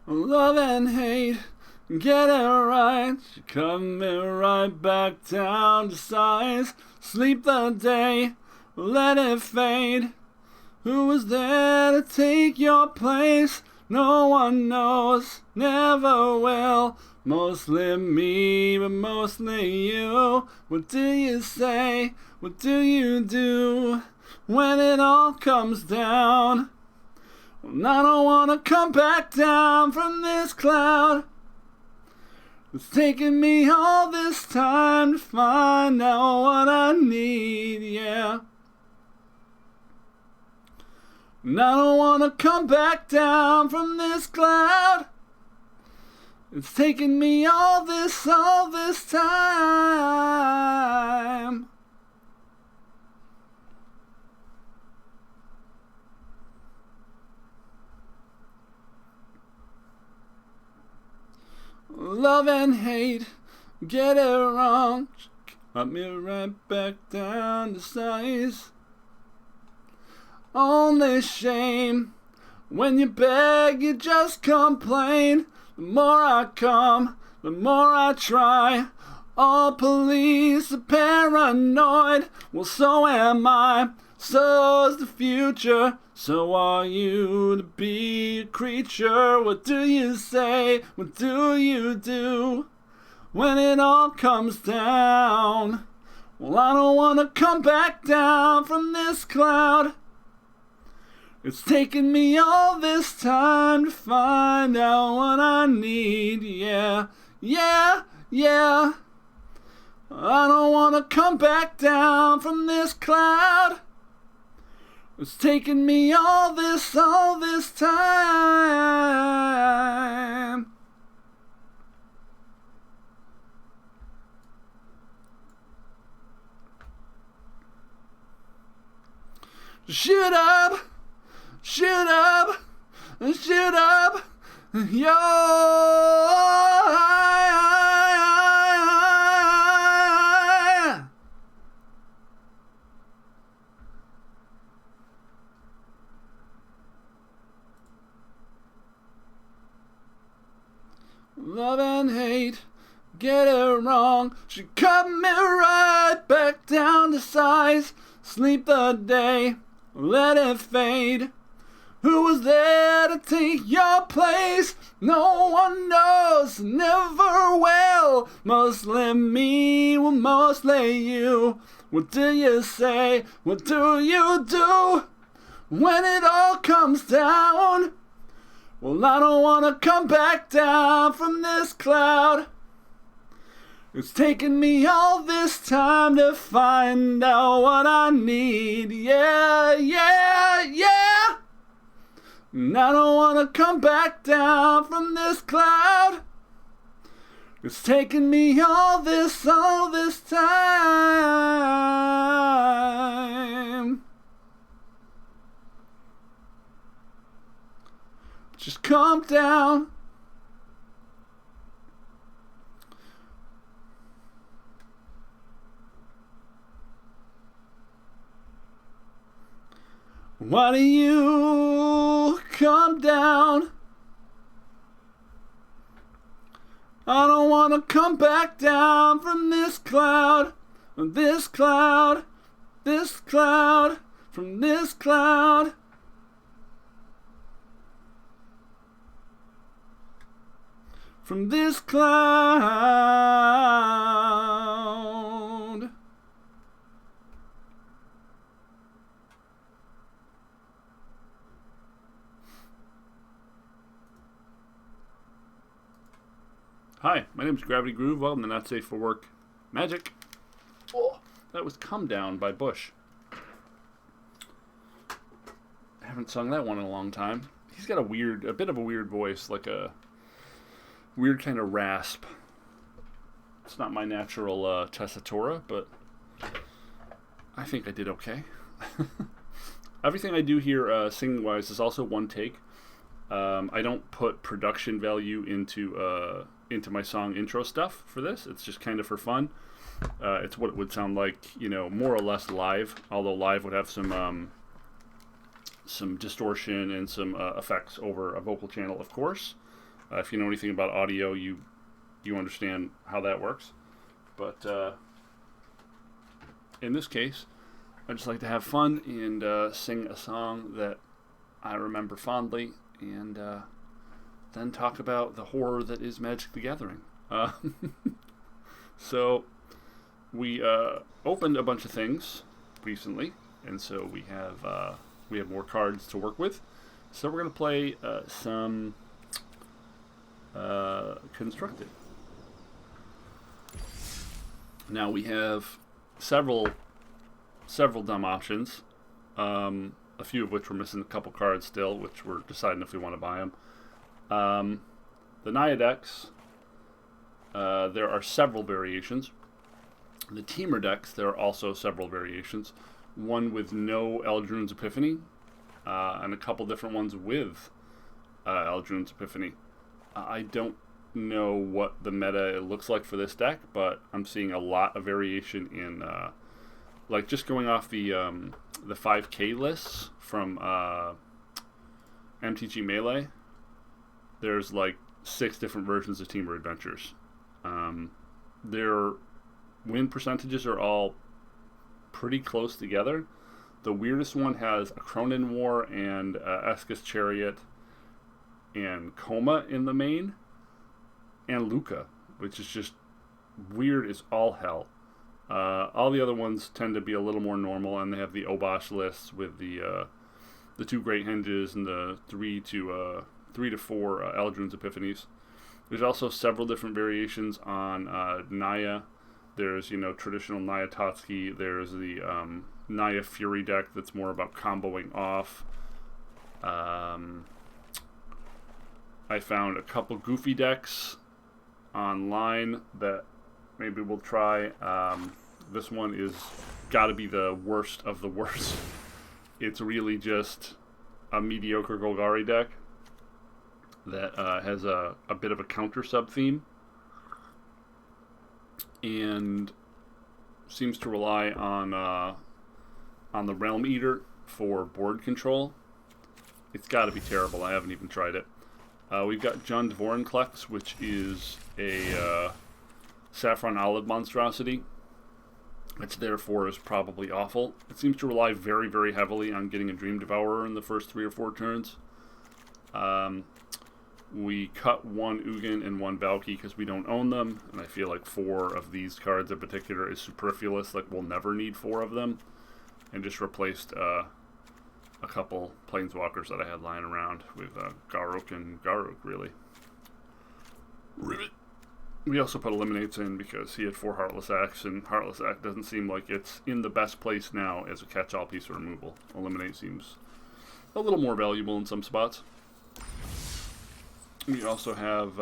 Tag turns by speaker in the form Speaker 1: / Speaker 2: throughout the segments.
Speaker 1: Love and hate, get it right. She coming right back down to size. Sleep the day, let it fade. Who was there to take your place? No one knows, never will. Mostly me, but mostly you. What do you say? What do you do when it all comes down? Well, I don't wanna come back down from this cloud. It's taken me all this time to find out what I need, yeah. And I don't wanna come back down from this cloud. It's taken me all this time. Love and hate, get it wrong. Cut me right back down to size. Only shame when you beg, you just complain. The more I come, the more I try. All police are paranoid. Well, so am I. So's the future. So are you to be a creature. What do you say? What do you do when it all comes down? Well, I don't want to come back down from this cloud. It's taken me all this time to find out what I need, yeah, yeah, yeah. I don't want to come back down from this cloud. It's taken me all this time. Shoot up! Shoot up, shoot up, yo. Love and hate, get it wrong. She cut me right back down to size. Sleep the day, let it fade. Who was there to take your place? No one knows, never will. Mostly me, well, mostly you. What do you say? What do you do when it all comes down? Well, I don't want to come back down from this cloud. It's taken me all this time to find out what I need. Yeah, yeah, yeah. And I don't want to come back down from this cloud. It's taken me all this time. Just calm down. Why do you come down? I don't want to come back down from this cloud, from this cloud, this cloud, from this cloud. From this cloud. Hi, my name is Gravity Groove. Welcome to Not Safe for Work Magic. Oh, that was Come Down by Bush. I haven't sung that one in a long time. He's got a bit of a weird voice, like a weird kind of rasp. It's not my natural tessitura, but I think I did okay. Everything I do here singing-wise is also one take. I don't put production value into my song intro stuff for this. It's just kind of for fun. It's what it would sound like, more or less live, although live would have some distortion and some effects over a vocal channel, of course. If you know anything about audio, you understand how that works. But in this case, I just like to have fun and sing a song that I remember fondly, and then talk about the horror that is Magic the Gathering. So we opened a bunch of things recently, and so we have more cards to work with. So we're going to play some Constructed. Now we have several dumb options, a few of which we're missing a couple cards still, which we're deciding if we want to buy them. The Naya decks, there are several variations. The Teamer decks, there are also several variations. One with no Eldrune's Epiphany, and a couple different ones with Eldrune's Epiphany. I don't know what the meta looks like for this deck, but I'm seeing a lot of variation in, like, just going off the 5K lists from MTG Melee. There's like 6 different versions of Teamer Adventures. Their win percentages are all pretty close together. The weirdest one has a Cronin War and Eskus Chariot and Coma in the main, and Luca, which is just weird as all hell. All the other ones tend to be a little more normal, and they have the Obosh lists with the 2 Great Henges and the 3 to 4 Eldrune's Epiphanies. There's also several different variations on Naya. There's, traditional Naya Tatsuki. There's the Naya Fury deck that's more about comboing off. I found a couple goofy decks online that maybe we'll try. This one is got to be the worst of the worst. It's really just a mediocre Golgari deck that has a bit of a counter sub-theme and seems to rely on the Realm Eater for board control. It's got to be terrible. I haven't even tried it. We've got Jund Vorinclex, which is a Saffron Olive monstrosity. It's therefore is probably awful. It seems to rely very, very heavily on getting a Dream Devourer in the first 3 or 4 turns. We cut 1 Ugin and 1 Valky because we don't own them, and I feel like 4 of these cards in particular is superfluous, like we'll never need 4 of them, and just replaced a couple Planeswalkers that I had lying around with Garruk and Garruk, really. Ribbit. We also put Eliminates in because he had 4 Heartless Acts, and Heartless Act doesn't seem like it's in the best place now as a catch-all piece of removal. Eliminate seems a little more valuable in some spots. We also have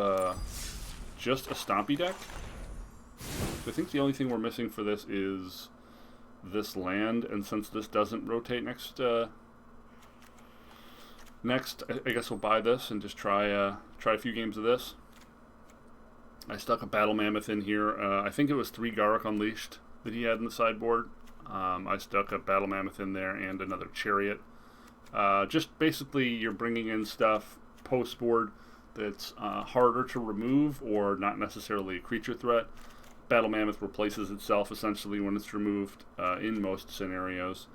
Speaker 1: just a Stompy deck. I think the only thing we're missing for this is this land, and since this doesn't rotate next, I guess we'll buy this and just try a few games of this. I stuck a Battle Mammoth in here. I think it was 3 Garruk Unleashed that he had in the sideboard. I stuck a Battle Mammoth in there and another Chariot. Just basically you're bringing in stuff post-board that's harder to remove or not necessarily a creature threat. Battle Mammoth replaces itself essentially when it's removed in most scenarios.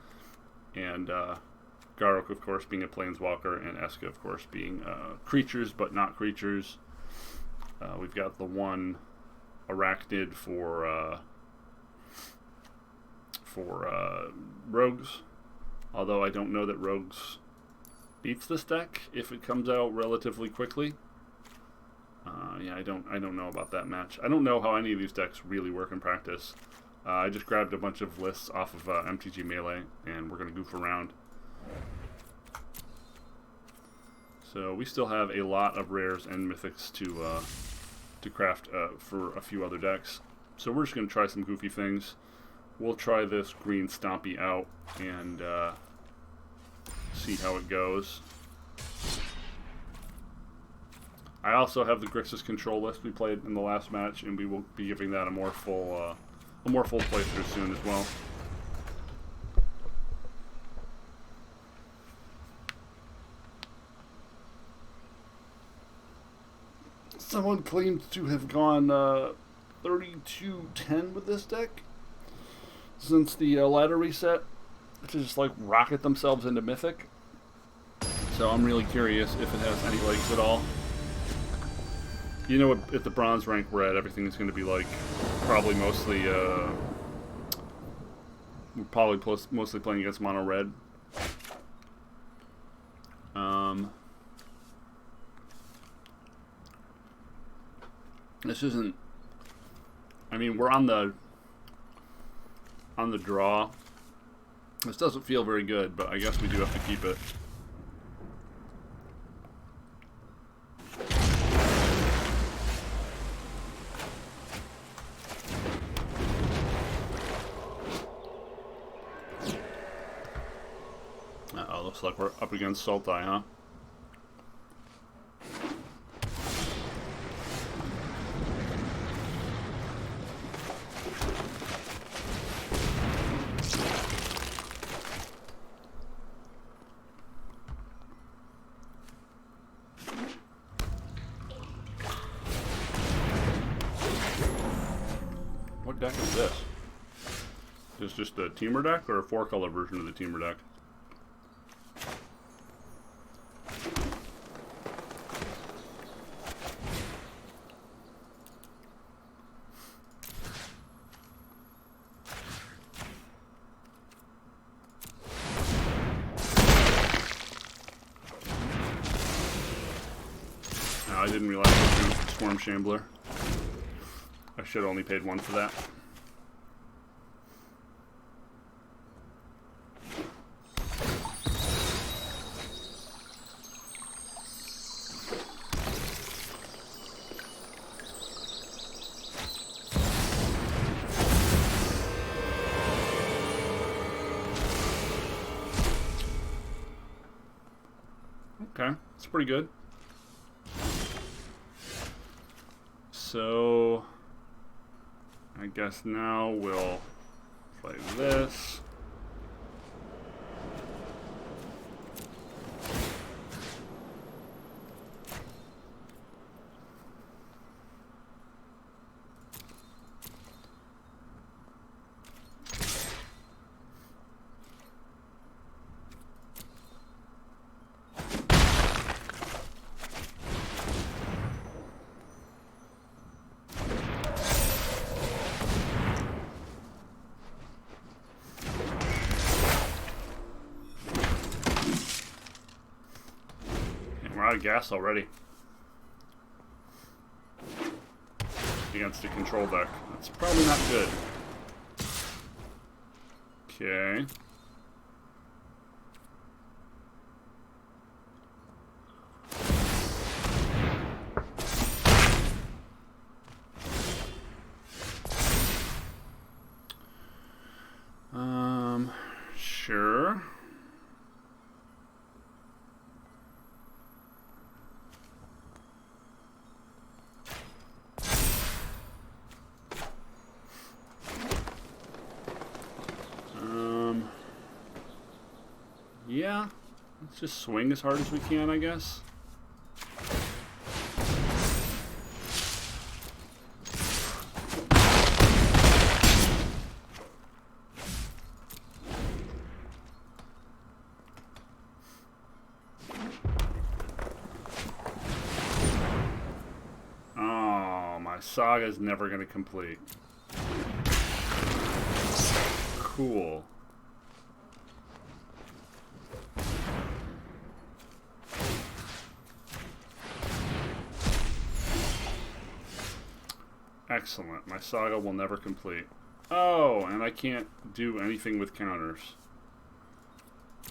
Speaker 1: And Garruk, of course, being a Planeswalker, and Eska, of course, being creatures but not creatures. We've got the 1 Arachnid for Rogues, although I don't know that Rogues beats this deck if it comes out relatively quickly. Yeah, I don't know about that match. I don't know how any of these decks really work in practice. I just grabbed a bunch of lists off of MTG Melee, and we're going to goof around. So we still have a lot of rares and mythics to craft for a few other decks. So we're just going to try some goofy things. We'll try this green Stompy out and see how it goes. I also have the Grixis control list we played in the last match, and we will be giving that a more full playthrough soon as well. Someone claimed to have gone 32-10 with this deck since the ladder reset, to just like rocket themselves into Mythic. So I'm really curious if it has any legs at all. You know, if the bronze rank we're at, everything is going to be like probably mostly we're probably mostly playing against mono red. This isn't. I mean, we're on the draw. This doesn't feel very good, but I guess we do have to keep it. Uh-oh, looks like we're up against Stompy, huh? What deck is this? Is this just a teamer deck or a 4-color version of the teamer deck? No, I didn't realize it was Swarm Shambler. I should have only paid 1 for that. Okay, that's pretty good. So I guess now we'll play this. We're out of gas already. Against a control deck. That's probably not good. Okay. Sure. Yeah, let's just swing as hard as we can, I guess. Oh, my saga's never going to complete. Cool. Excellent. My saga will never complete. Oh, and I can't do anything with counters.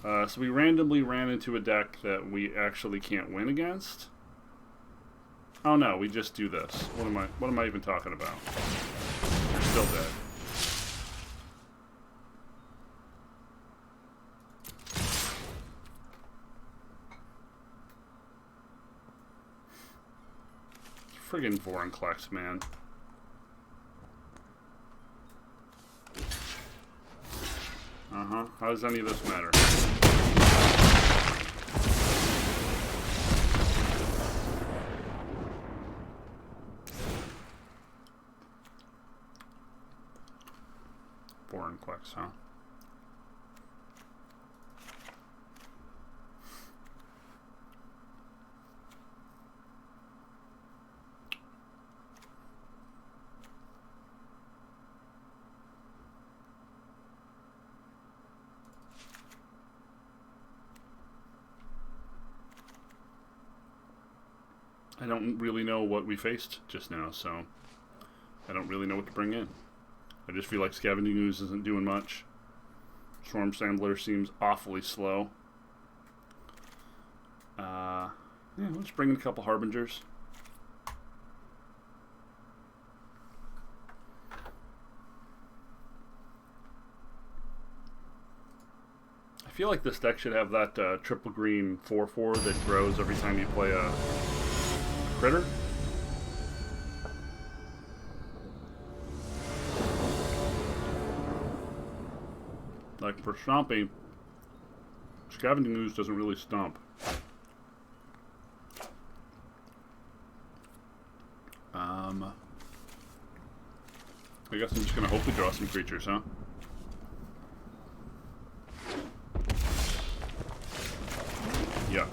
Speaker 1: So we randomly ran into a deck that we actually can't win against. Oh no, we just do this. What am I even talking about? You're still dead. Friggin' Vorinclex, man. Uh-huh. How does any of this matter? Vernquex, huh? I don't really know what we faced just now, so I don't really know what to bring in. I just feel like Scavenging Ooze isn't doing much. Swarm Sambler seems awfully slow. Yeah, let's bring in a couple Harbingers. I feel like this deck should have that triple green 4/4 that grows every time you play a critter. Like for Stompy, Scavenging Ooze doesn't really stomp. I guess I'm just gonna hope to draw some creatures, huh? Yuck.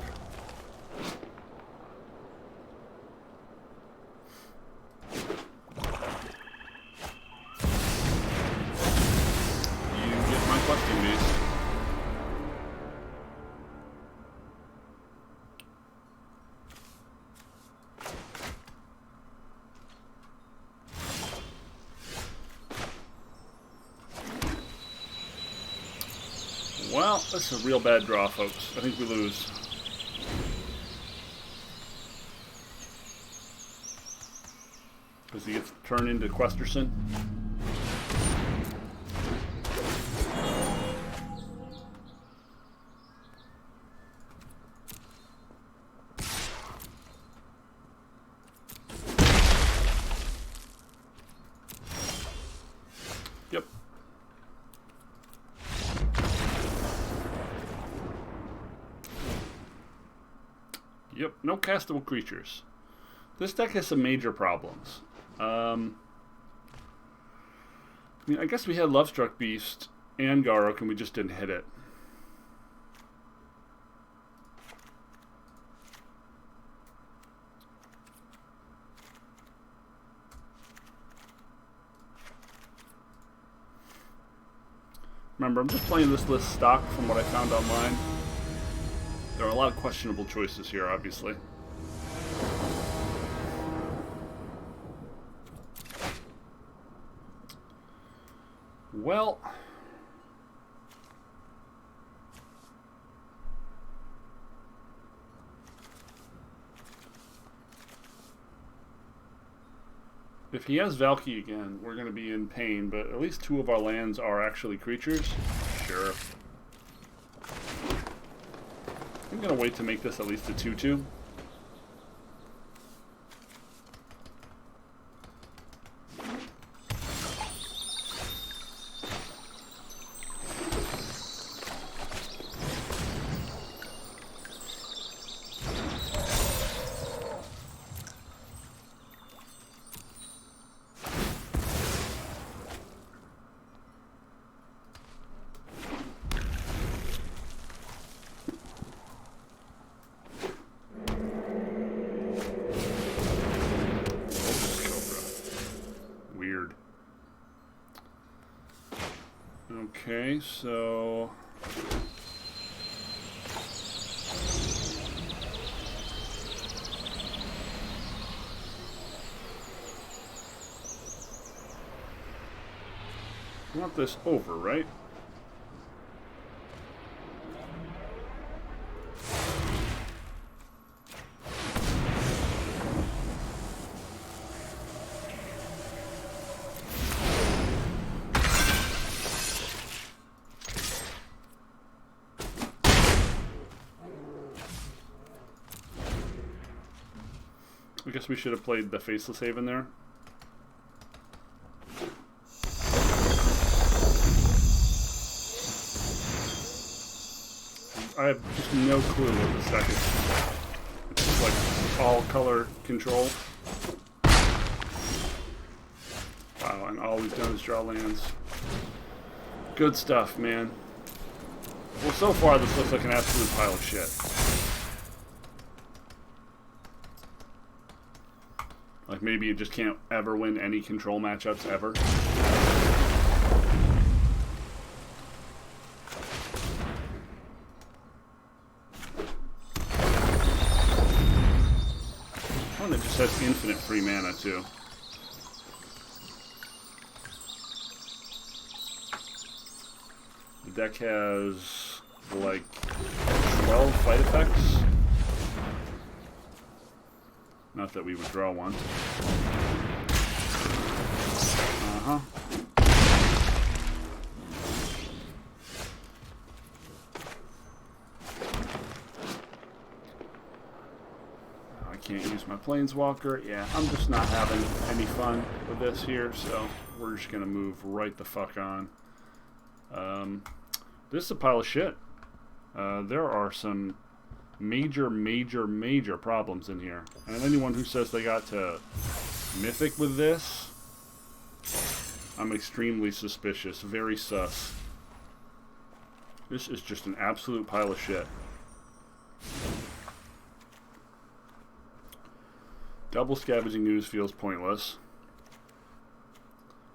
Speaker 1: Questing Beast. Well, that's a real bad draw, folks. I think we lose. Because he gets turned into Questerson. Yep. Yep, no castable creatures. This deck has some major problems. I mean, I guess we had Lovestruck Beast and Garruk and we just didn't hit it. Remember, I'm just playing this list stock from what I found online. There are a lot of questionable choices here, obviously. Well, if he has Valky again, we're going to be in pain, but at least two of our lands are actually creatures. Sure. I'm going to wait to make this at least a 2/2. Okay, so I want this over, right? I guess we should have played the Faceless Haven there. I have just no clue what this deck is. It's just like all color control. Wow, and all we've done is draw lands. Good stuff, man. Well, so far this looks like an absolute pile of shit. Like maybe you just can't ever win any control matchups ever. One that just has infinite free mana too. The deck has like 12 fight effects. Not that we would draw one. Uh-huh. I can't use my Planeswalker. Yeah, I'm just not having any fun with this here, so we're just going to move right the fuck on. This is a pile of shit. There are some major problems in here. And anyone who says they got to Mythic with this, I'm extremely suspicious. Very sus. This is just an absolute pile of shit. Double Scavenging Ooze feels pointless.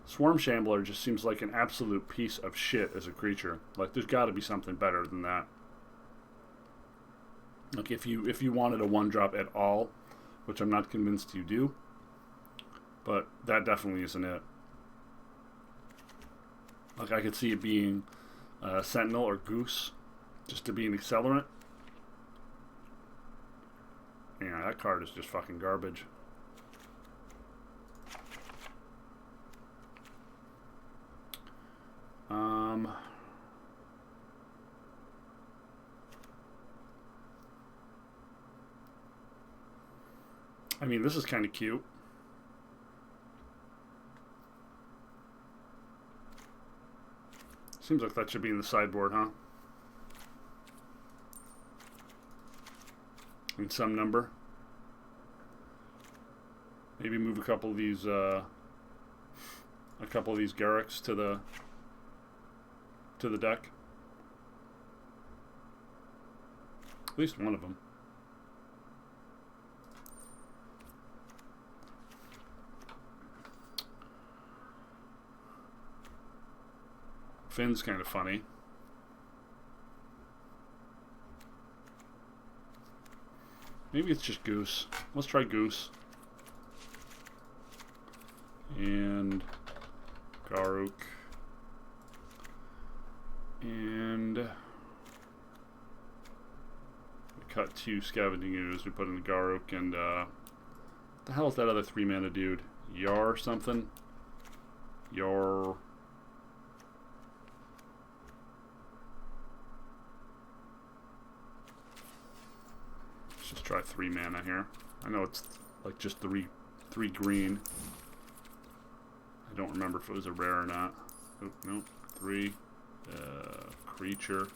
Speaker 1: Swarm Shambler just seems like an absolute piece of shit as a creature. Like, there's got to be something better than that. Like, if you wanted a 1-drop at all, which I'm not convinced you do, but that definitely isn't it. Like, I could see it being Sentinel or Goose, just to be an accelerant. Yeah, that card is just fucking garbage. I mean, this is kind of cute. Seems like that should be in the sideboard, huh? In some number. Maybe move a couple of these Garriks to the deck. At least one of them. Finn's kind of funny. Maybe it's just Goose. Let's try Goose. And Garruk. And we cut 2 Scavenging Ooze. We put in the Garruk and what the hell is that other 3-mana dude? Yar something? Yar. Let's just try 3 mana here. I know it's like just 3 green. I don't remember if it was a rare or not. Oh, no. 3. Creature.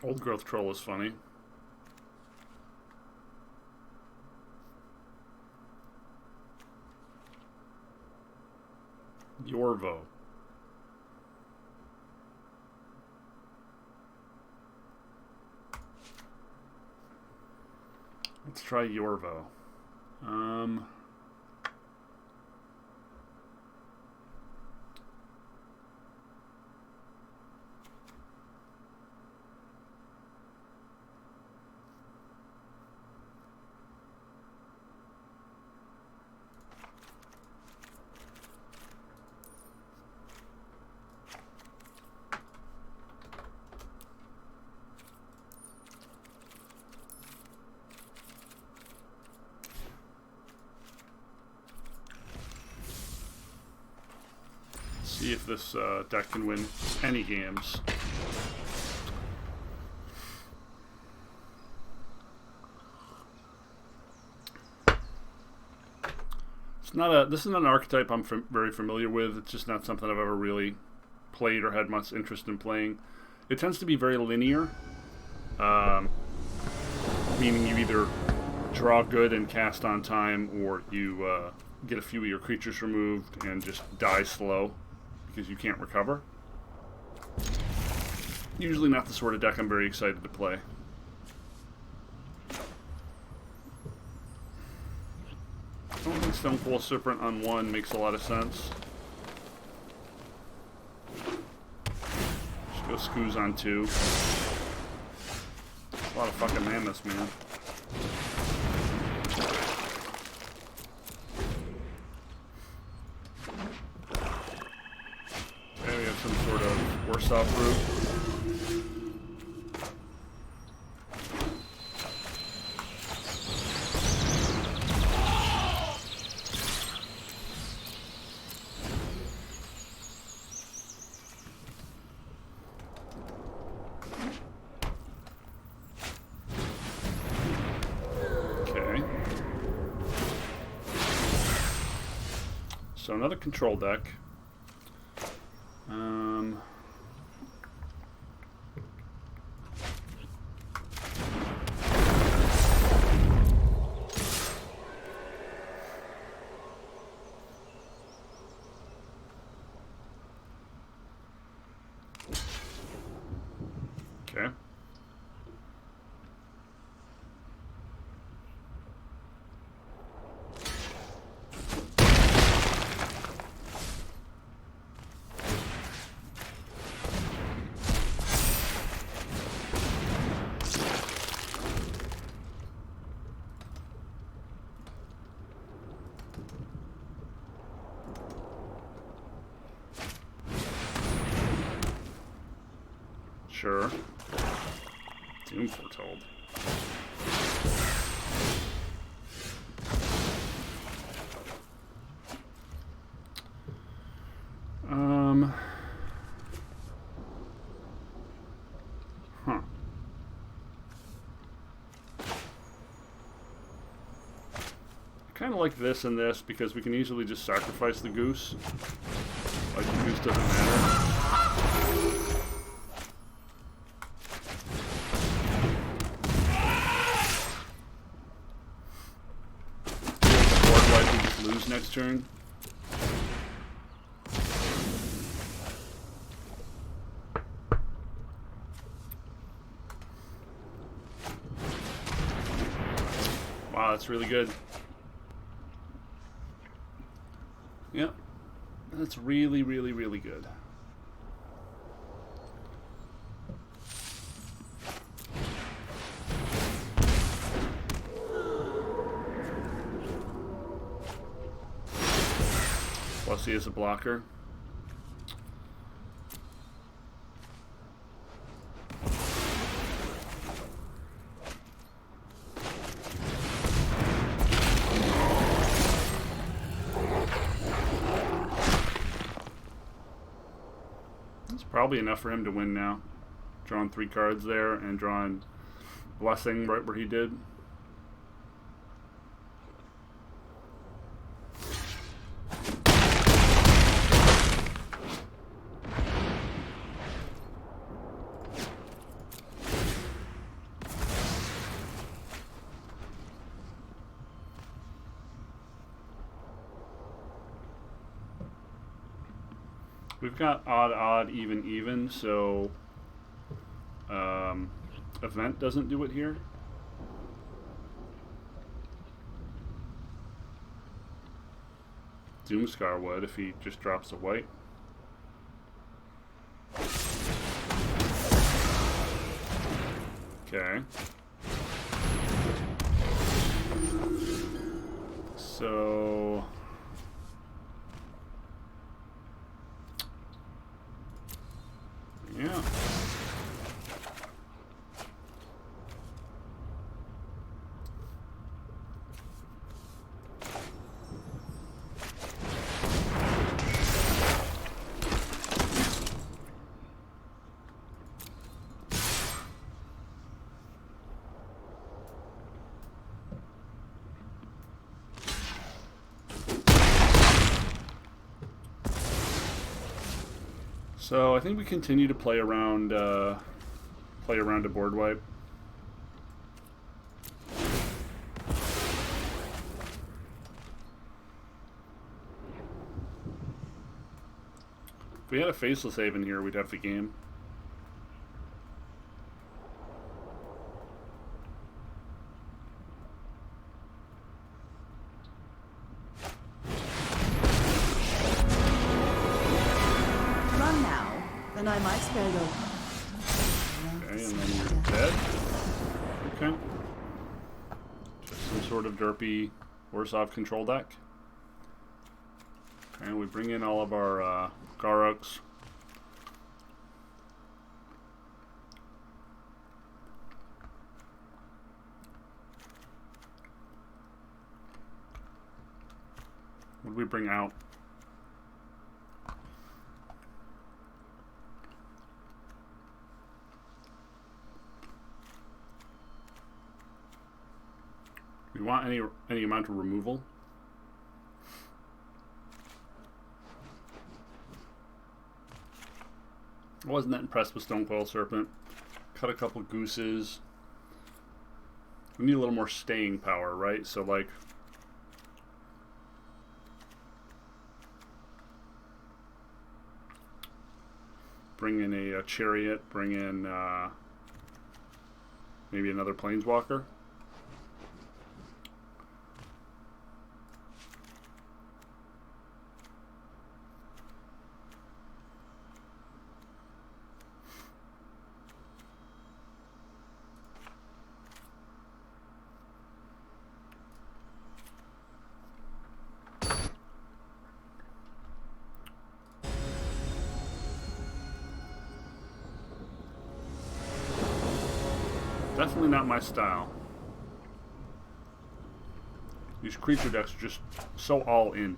Speaker 1: Old Growth Troll is funny. Yorvo. Let's try Yorvo. See if this deck can win any games. This is not an archetype I'm very familiar with. It's just not something I've ever really played or had much interest in playing. It tends to be very linear, Meaning you either draw good and cast on time, or you get a few of your creatures removed and just die slow because you can't recover. Usually not the sort of deck I'm very excited to play. I don't think Stonecoil Serpent on 1 makes a lot of sense. Just go Skoos on 2. A lot of fucking mammoths, man. Okay, we have some sort of worse off route. So another control deck. Okay. Sure. Doom Foretold. Huh. I kind of like this and this because we can easily just sacrifice the goose. Like, the goose doesn't matter. Next turn. Wow, that's really good. Yep. That's really, really, really good. Plus he is a blocker. That's probably enough for him to win now. Drawing 3 cards there and drawing Blessing right where he did. We've got odd, odd, even, even, so event doesn't do it here. Doomscar would if he just drops a white. Okay. So... yeah. So I think we continue to play around a board wipe. If we had a Faceless Haven here, we'd have the game.
Speaker 2: Run now, then I might spare you.
Speaker 1: Okay, and then you're dead. Okay. Just some sort of derpy, worse off control deck. Okay, we bring in all of our Garoks. What do we bring out? We want any amount of removal. I wasn't that impressed with Stonecoil Serpent. Cut a couple gooses. We need a little more staying power, right? So like bring in a chariot, bring in maybe another planeswalker. Definitely not my style. These creature decks are just so all in.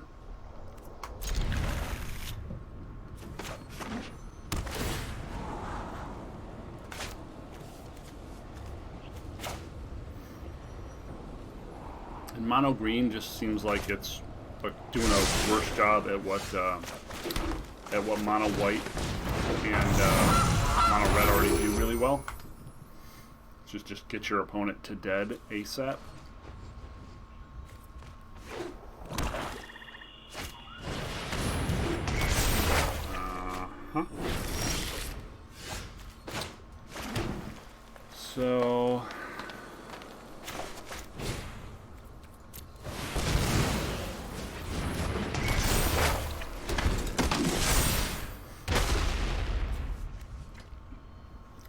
Speaker 1: And mono green just seems like it's like doing a worse job at what mono white and mono red already do really well. Just get your opponent to dead ASAP. So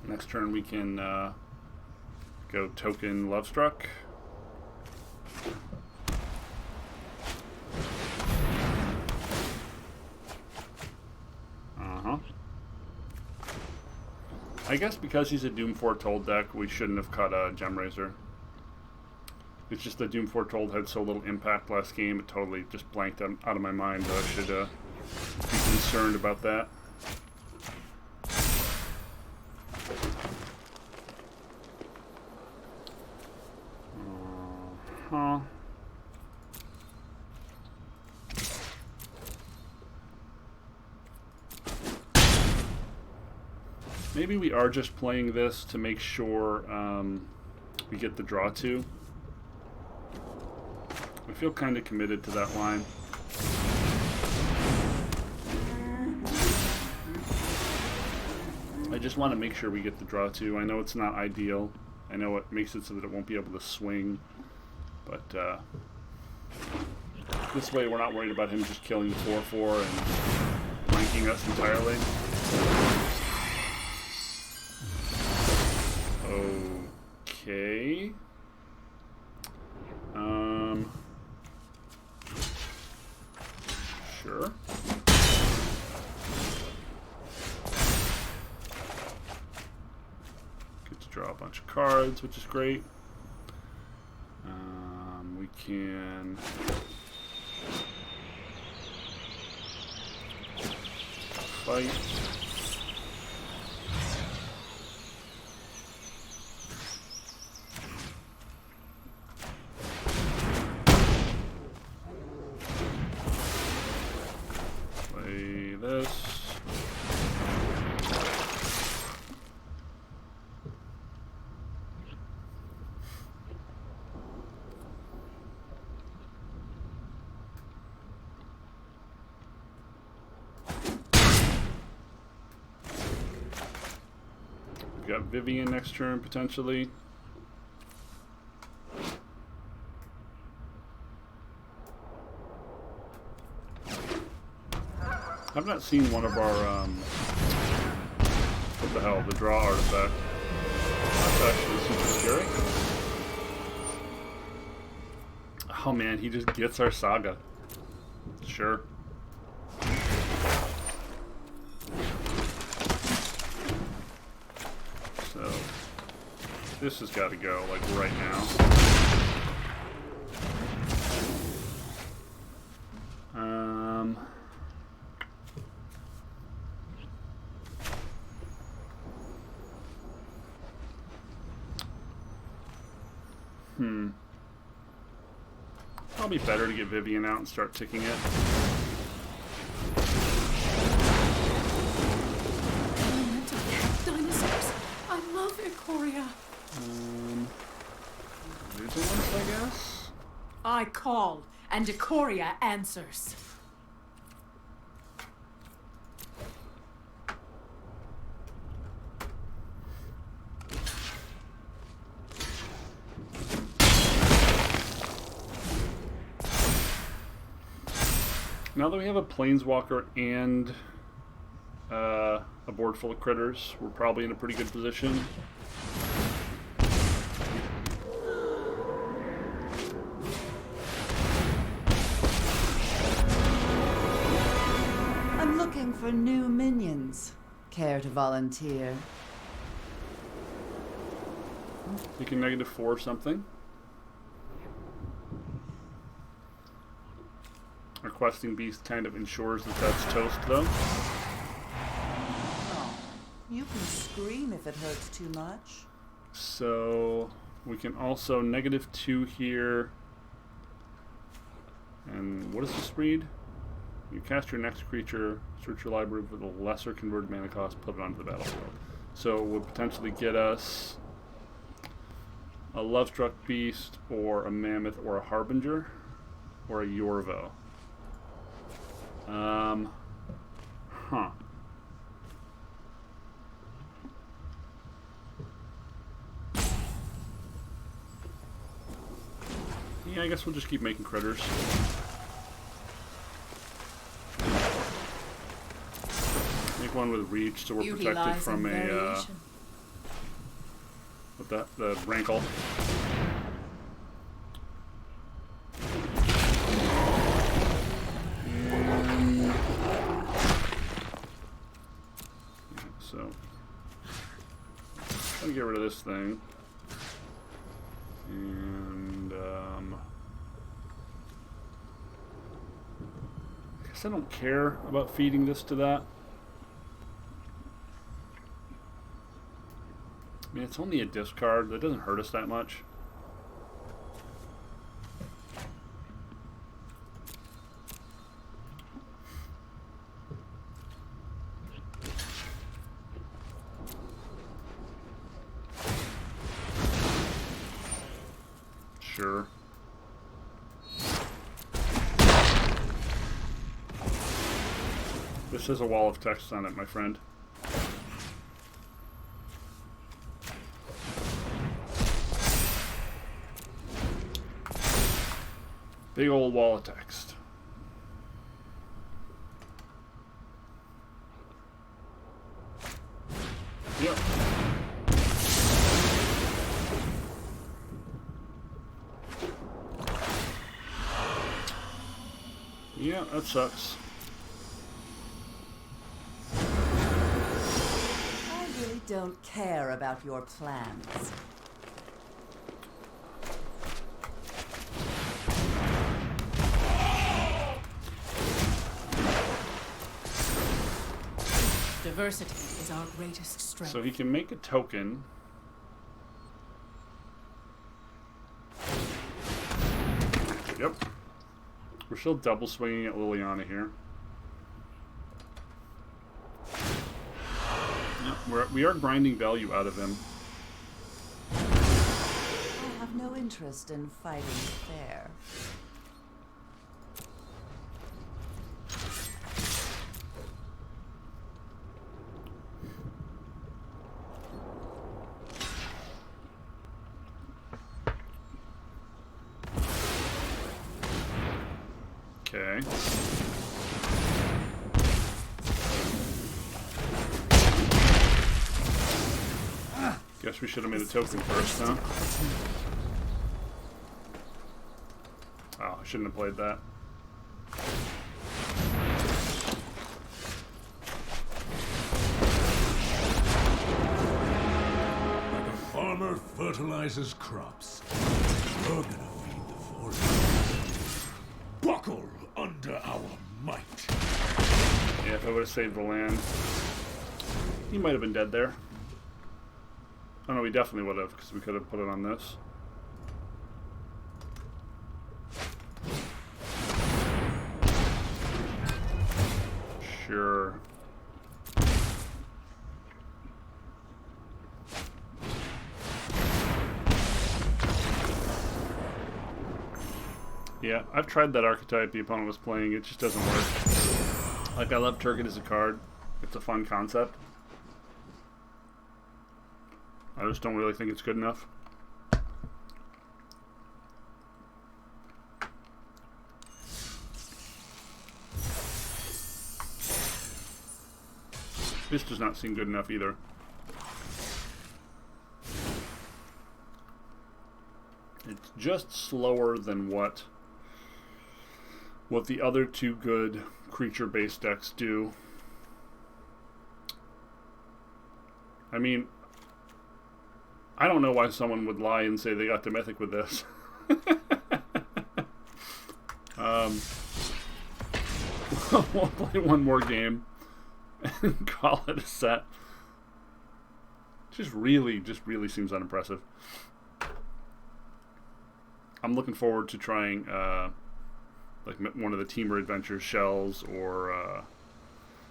Speaker 1: next turn we can go token Lovestruck. I guess because he's a Doom Foretold deck, we shouldn't have cut a Gemrazor. It's just that Doom Foretold had so little impact last game, it totally just blanked out of my mind. I should be concerned about that. Maybe we are just playing this to make sure we get the draw to. I feel kind of committed to that line. I just want to make sure we get the draw to. I know it's not ideal. I know it makes it so that it won't be able to swing. But this way we're not worried about him just killing 4/4 and blanking us entirely. Okay. Sure. Get to draw a bunch of cards, which is great. We can fight. We've got Vivian next turn, potentially. I've not seen one of our, what the hell, the draw artifact. That's actually super scary. Oh man, he just gets our Saga. Sure. So, this has got to go, like, right now. Probably better to get Vivian out and start ticking it.
Speaker 2: Dinosaurs. I love Ikoria.
Speaker 1: There's ones, I guess.
Speaker 2: I call, and Ikoria answers.
Speaker 1: Now that we have a Planeswalker and a board full of critters, we're probably in a pretty good position.
Speaker 2: I'm looking for new minions. Care to volunteer?
Speaker 1: You can -4 something. Our questing beast kind of ensures that that's toast, though.
Speaker 2: Oh, you can scream if it hurts too much.
Speaker 1: So we can also -2 here. And what does this read? You cast your next creature, search your library for the lesser converted mana cost, put it onto the battlefield. So it would potentially get us a Lovestruck Beast, or a Mammoth, or a Harbinger, or a Yorvo. Huh. Yeah, I guess we'll just keep making critters. Make one with reach, so we're protected from a with the rankle. So, I'm gonna get rid of this thing, and I guess I don't care about feeding this to that. I mean, it's only a discard. That doesn't hurt us that much. Sure. This has a wall of text on it, my friend. Big old wall of text. Yep. Yeah, that sucks.
Speaker 2: I really don't care about your plans. Diversity is our greatest strength.
Speaker 1: So he can make a token. Yep. We're still double swinging at Liliana here. Yep, we are grinding value out of him.
Speaker 2: I have no interest in fighting fair.
Speaker 1: Okay. Guess we should have made a token first, huh? Oh, I shouldn't have played that.
Speaker 3: Like a farmer fertilizes crops, you're gonna feed the forest. Buckle under our might.
Speaker 1: Yeah, if I would have saved the land, he might have been dead there. Oh no, we definitely would have, because we could have put it on this. Sure. Yeah, I've tried that archetype the opponent was playing. It just doesn't work. Like, I love Turget as a card. It's a fun concept. I just don't really think it's good enough. This does not seem good enough either. It's just slower than what the other two good creature-based decks do. I mean, I don't know why someone would lie and say they got to Mythic with this. We'll play one more game and call it a set. Just really seems unimpressive. I'm looking forward to trying like one of the Teamer Adventure shells or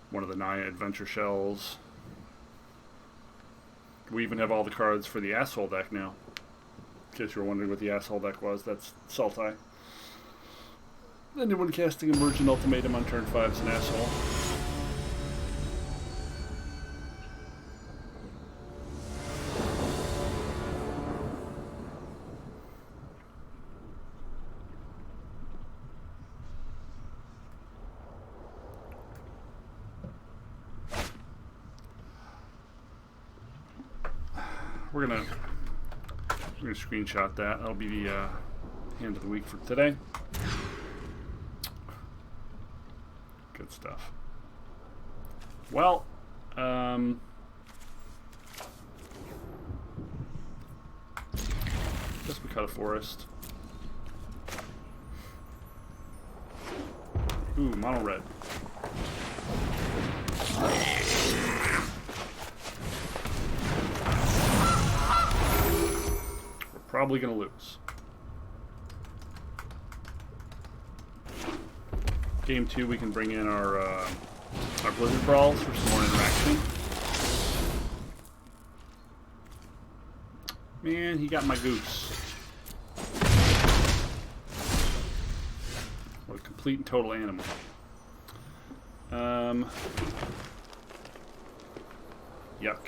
Speaker 1: one of the Naya Adventure shells. We even have all the cards for the Asshole deck now. In case you were wondering what the Asshole deck was, that's Sultai. Anyone casting Emergent Ultimatum on turn 5 is an asshole. We're gonna screenshot that. That'll be the hand of the week for today. Good stuff. Well, guess we cut a forest. Ooh, mono red. Probably gonna lose. Game 2, we can bring in our Blizzard Brawls for some more interaction. Man, he got my goose. What a complete and total animal. Yuck.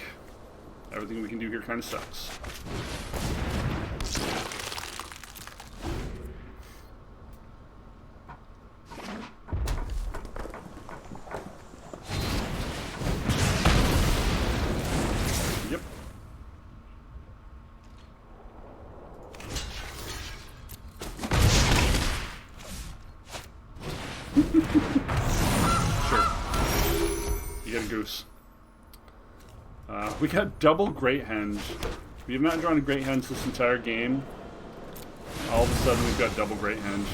Speaker 1: Everything we can do here kind of sucks. Yep. Sure. You get a goose. We got double Great Henge. We have not drawn a Great Henge this entire game. All of a sudden, we've got double Great Henge.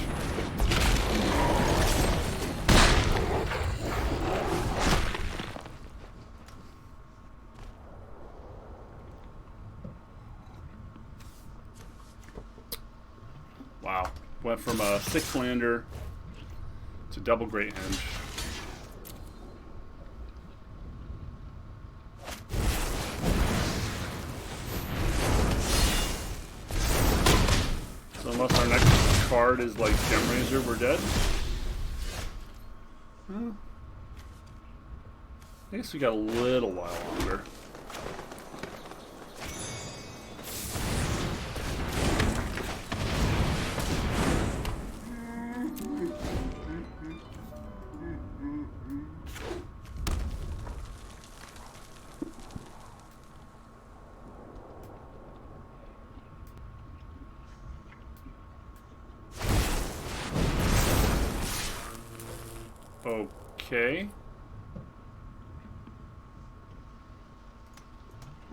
Speaker 1: Wow. Went from a 6-lander to double Great Henge. So unless our next card is like Gem Razor, we're dead. I guess we got a little while longer. Okay.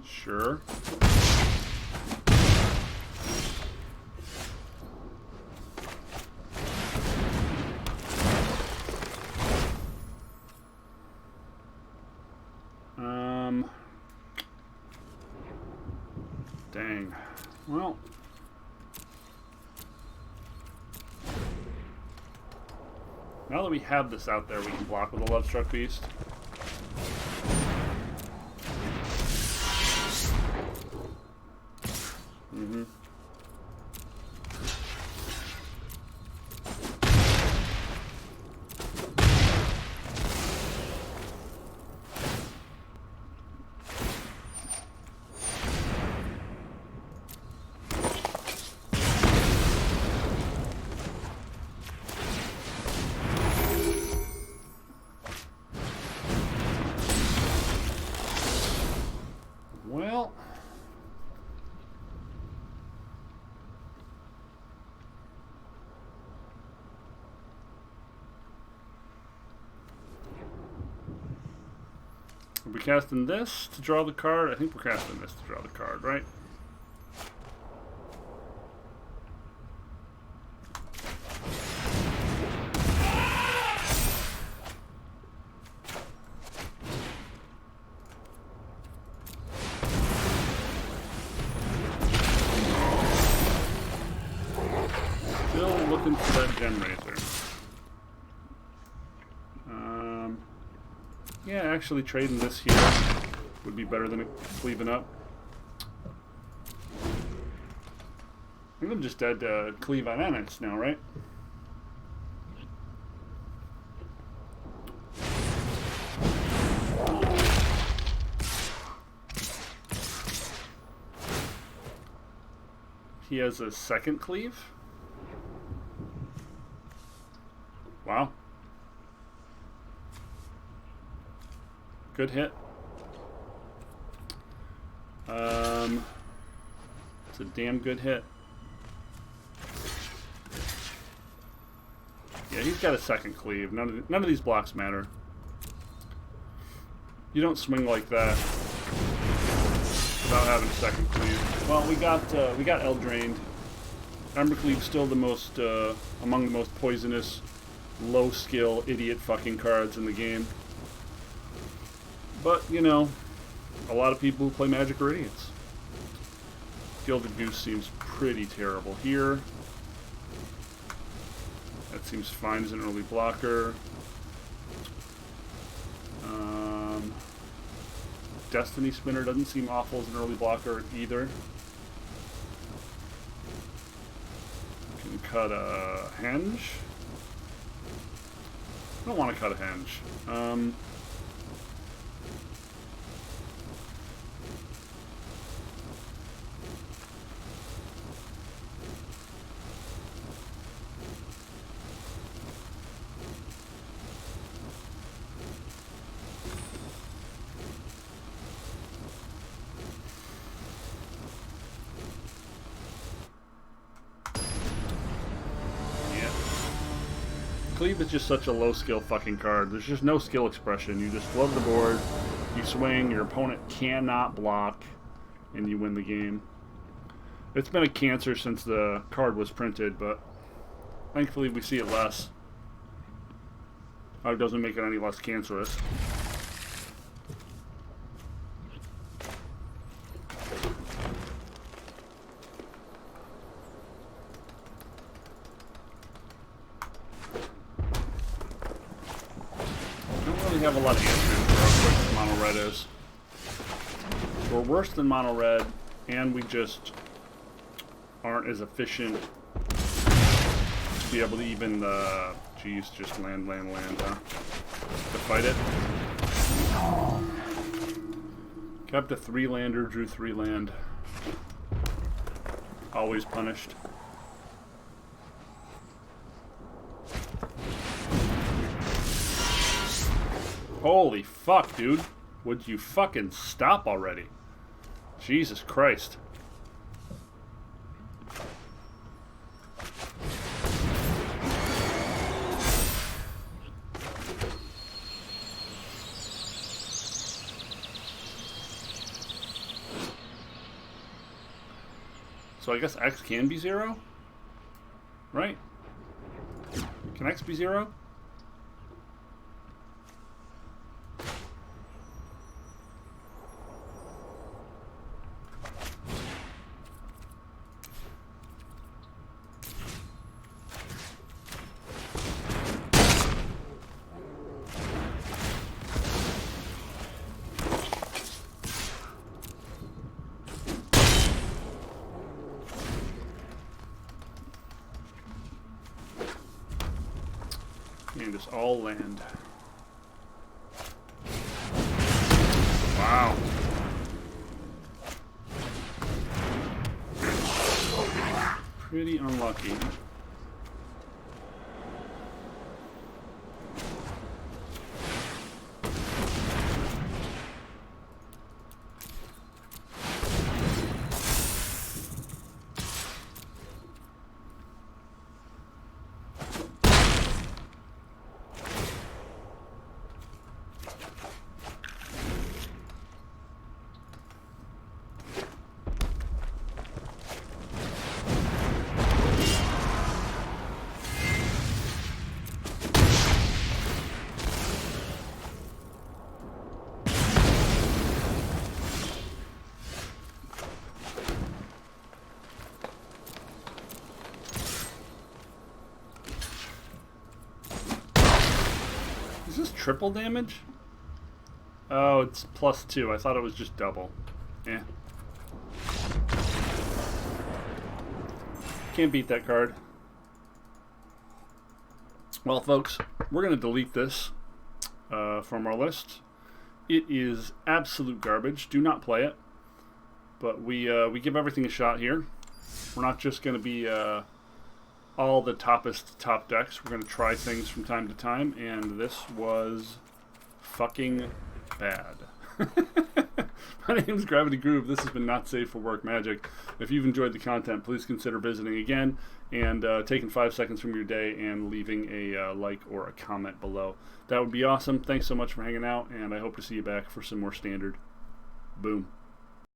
Speaker 1: Sure. Dang. Well. Now that we have this out there, we can block with a Lovestruck Beast. Mm-hmm. Well, are we casting this to draw the card? I think we're casting this to draw the card, right? Still looking for that Gem Razor. Yeah, actually trading this here would be better than cleaving up. I think I'm just dead to cleave on NX now, right? He has a second cleave? Wow. Good hit. It's a damn good hit. Yeah, he's got a second cleave. None of these blocks matter. You don't swing like that without having a second cleave. Well, we got Eldrained. Embercleave's still the most among the most poisonous, low skill, idiot fucking cards in the game. But, you know, a lot of people who play Magic are idiots. Gilded Goose seems pretty terrible here. That seems fine as an early blocker. Destiny Spinner doesn't seem awful as an early blocker either. Can cut a Henge. I don't want to cut a Henge. Cleave is just such a low skill fucking card. There's just no skill expression. You just flood the board, you swing, your opponent cannot block, and you win the game. It's been a cancer since the card was printed, but thankfully we see it less. It doesn't make it any less cancerous. Have a lot of answers for how quick mono red is. We're worse than mono red, and we just aren't as efficient to be able to even geez, just land, huh? To fight it. Kept a 3-lander, drew 3 land. Always punished. Holy fuck, dude. Would you fucking stop already? Jesus Christ. so I guess X can be 0? Right? Can X be 0? And just all land. Wow. Pretty unlucky. Is this triple damage? Oh, it's +2. I thought it was just double. Yeah. Can't beat that card. Well, folks, we're going to delete this from our list. It is absolute garbage. Do not play it. But we give everything a shot here. We're not just going to be all the top decks. We're going to try things from time to time, and this was fucking bad. My name is Gravity Groove. This has been Not Safe for Work Magic. If you've enjoyed the content, please consider visiting again and taking 5 seconds from your day and leaving a like or a comment below. That would be awesome. Thanks so much for hanging out, and I hope to see you back for some more Standard. Boom.